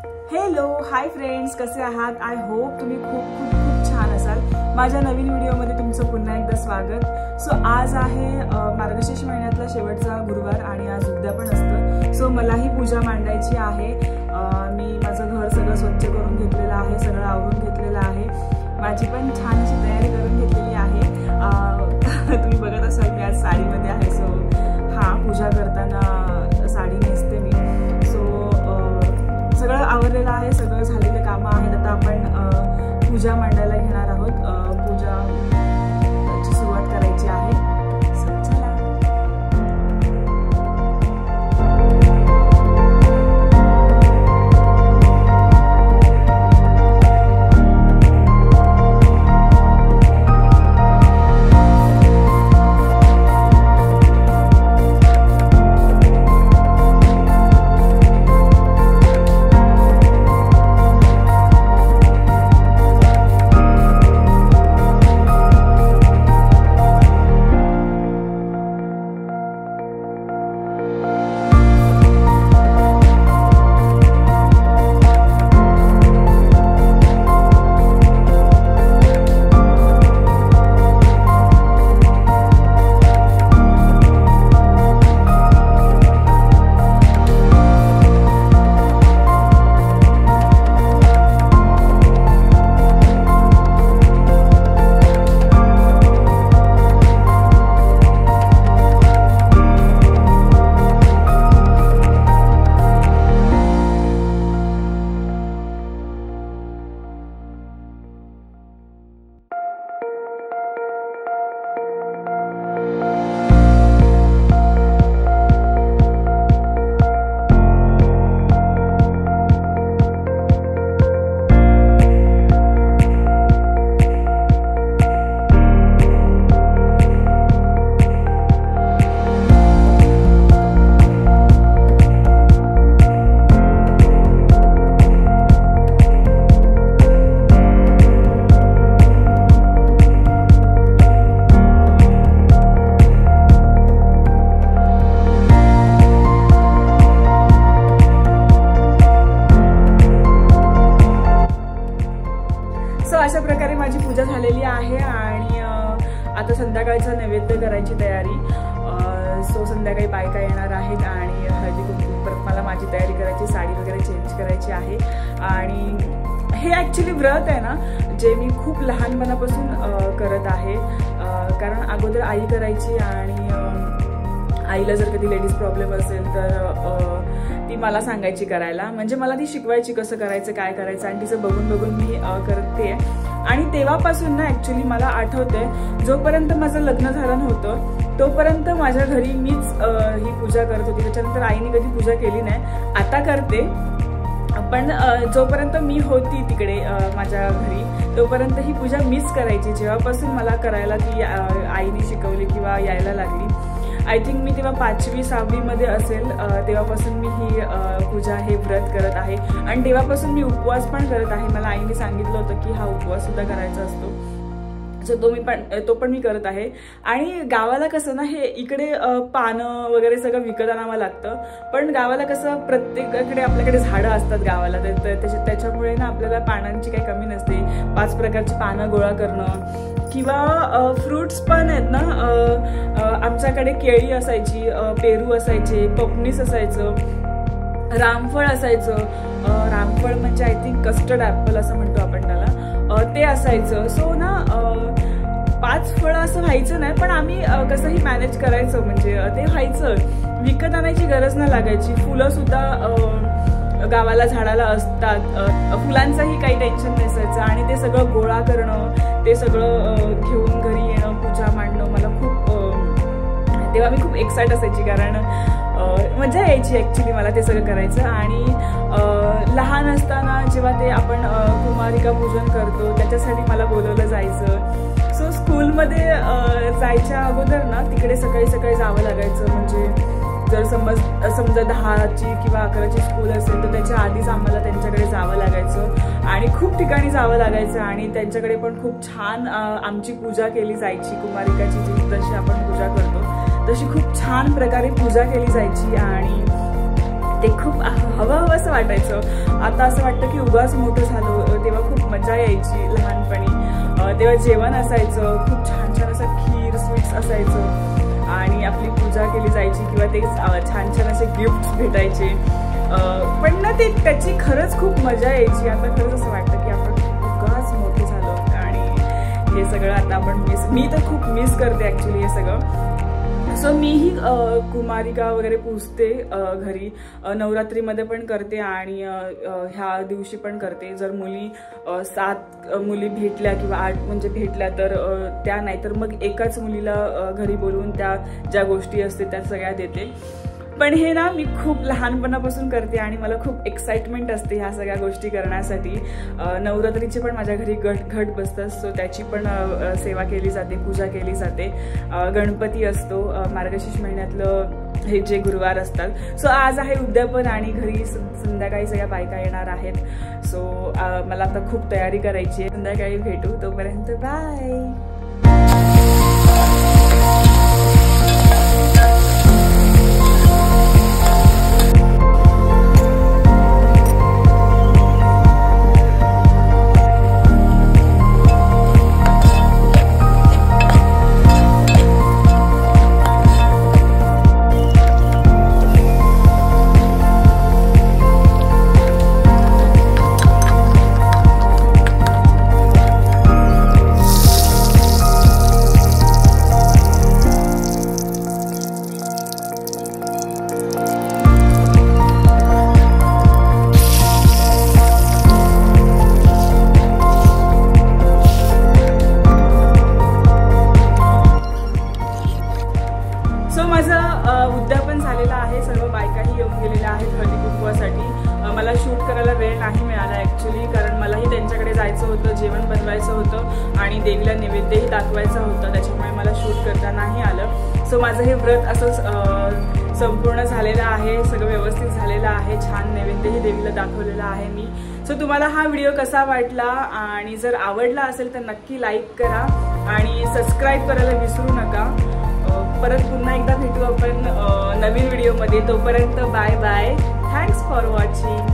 Hello hi friends, कसे आहात? I hope तुम्ही खूप खूप खूप छान असाल। माझ्या नवीन व्हिडिओमध्ये तुमचं पुन्हा एकदा स्वागत। सो आज आहे मार्गशीर्ष महिन्यातला शेवटचा गुरुवार आणि आज उद्या पण असतं। सो मलाही पूजा मांडायची आहे। मी माझं घर सगळं स्वच्छ करून घेतलेलं आहे, सगळं आवरून घेतलेलं आहे। माझी पण छान अशी तयारी करून घेतलेली आहे। तुम्ही बघत असाल मी आज साडीमध्ये आहे। सो पूजा करताना साडी नेसते मी। सगळं आवरलेलं आहे, सगळं झालेले कामं आहेत। आता आपण पूजा मांडायला घेणार आहोत। पूजाची सुरुवात करायची आहे। अशा प्रकारे माझी पूजा झालेली आहे आणि आता संध्याकाळचं नैवेद्य करायची तयारी। सो संध्याकाळी बायका येणार आहेत आणि हळदी कुंकू, परत मला माझी तयारी करायची, साडी वगैरे चेंज करायची आहे। आणि हे ॲक्च्युली व्रत आहे ना, जे मी खूप लहानपणापासून करत आहे। कारण अगोदर आई करायची आणि आईला जर कधी लेडीज प्रॉब्लेम असेल तर ती मला सांगायची करायला, म्हणजे मला ती शिकवायची कसं करायचं, काय करायचं, आणि तिचं बघून बघून मी करते। आणि तेव्हापासून ना ॲक्च्युली मला आठवते, जोपर्यंत माझं लग्न झालं नव्हतं तोपर्यंत माझ्या घरी मीच ही पूजा करत होती। त्याच्यानंतर आईने कधी पूजा केली नाही, आता करते। पण जोपर्यंत मी होती तिकडे माझ्या घरी तोपर्यंत ही पूजा मीच करायची। जेव्हापासून मला करायला ती आईने शिकवली किंवा यायला लागली, आय थिंक मी तेव्हा 5वी 6वी मध्ये असेल, तेव्हापासून मी ही पूजा हे व्रत करत आहे। आणि तेव्हापासून मी उपवास पण करत आहे। मला आईने सांगितलं होतं की हा उपवास सुद्धा करायचा असतो, सो तो पण मी करत आहे। आणि गावाला कसं ना, हे इकडे पानं वगैरे सगळं विकत आणावं लागतं, पण गावाला कसं प्रत्येकाकडे आपल्याकडे झाडं असतात गावाला, त्याच्यामुळे ना आपल्याला पानांची काही कमी नसते। 5 प्रकारची पानं गोळा करणं किंवा फ्रूट्स पण आहेत ना, आमच्याकडे केळी असायची, पेरू असायचे, पपनीस असायचं, रामफळ असायचं। रामफळ म्हणजे आय थिंक कस्टर्ड ॲपल असं म्हणतो आपण त्याला, ते असायचं। सो ना 5 फळं असं व्हायचं नाही, पण आम्ही कसंही मॅनेज करायचं, म्हणजे ते व्हायचं। विकत आणायची गरज नाही लागायची। फुलं सुद्धा गावाला झाडाला असतात, फुलांचंही काही टेन्शन नसायचं। आणि ते सगळं गोळा करणं, ते सगळं घेऊन घरी येणं, पूजा मांडणं, मला तेव्हा मी खूप एक्साइट असायची, कारण मजा यायची ॲक्च्युली मला ते सगळं करायचं। आणि लहान असताना जेव्हा ते आपण कुमारिका पूजन करतो त्याच्यासाठी मला बोलवलं जायचं। सो स्कूलमध्ये जायच्या अगोदर ना तिकडे सकाळी सकाळी जावं लागायचं, म्हणजे जर समजा 10ची किंवा 11ची स्कूल असेल तर त्याच्या आधीच आम्हाला त्यांच्याकडे जावं लागायचं आणि खूप ठिकाणी जावं लागायचं। आणि त्यांच्याकडे पण खूप छान आमची पूजा केली जायची, कुमारिकाची जशी आपण पूजा करतो तशी खूप छान प्रकारे पूजा केली जायची। आणि ते खूप हवं असं वाटायचं। आता असं वाटतं की उगाच मोठं झालो, तेव्हा खूप मजा यायची लहानपणी। तेव्हा जेवण असायचं, खूप छान छान असं खीर स्वीट्स असायचं आणि आपली पूजा केली जायची किंवा ते छान छान असे गिफ्ट्स भेटायचे। पण ना ते त्याची खरंच खूप मजा यायची। आता खरंच असं वाटतं की आपण उगाच मोठे झालो आणि हे सगळं आता आपण मी तर खूप मिस करते ॲक्च्युली हे सगळं। सो मीही कुमारिका वगैरे पूजते घरी, नवरात्रीमध्ये पण करते आणि ह्या दिवशी पण करते। जर मुली 7 मुली भेटल्या किंवा 8 म्हणजे भेटल्या तर त्या, नाही तर मग एकाच मुलीला घरी बोलवून त्या ज्या गोष्टी असते त्या सगळ्या देते। पण हे ना मी खूप लहानपणापासून करते आणि मला खूप एक्साइटमेंट असते ह्या सगळ्या गोष्टी करण्यासाठी। नवरात्रीचे पण माझ्या घरी घट बसतात, सो त्याची पण सेवा केली जाते, पूजा केली जाते। गणपती असतो मार्गशीर्ष महिन्यातलं हे जे गुरुवार असतात। सो आज आहे उद्यापन आणि घरी संध्याकाळी सगळ्या बायका येणार आहेत। सो मला आता खूप तयारी करायची आहे। संध्याकाळी भेटू, तोपर्यंत बाय। उद्यापन झालेला आहे, सर्व बायकाही येऊन गेलेल्या आहेत हळदी कुंकवासाठी। मला शूट करायला वेळ नाही मिळाला ॲक्च्युली, कारण मलाही त्यांच्याकडे जायचं होतं, जेवण बनवायचं होतं आणि देवीला नैवेद्यही दाखवायचा होता, त्याच्यामुळे मला शूट करता नाही आलं। सो माझं हे व्रत असं संपूर्ण झालेलं आहे, सगळं व्यवस्थित झालेलं आहे, छान नैवेद्यही देवीला दाखवलेला आहे मी। सो तुम्हाला हा व्हिडिओ कसा वाटला आणि जर आवडला असेल तर नक्की लाईक करा आणि सबस्क्राईब करायला विसरू नका। परत पुन्हा एकदा भेटू आपण नवीन व्हिडिओमध्ये, तोपर्यंत bye bye. Thanks for watching.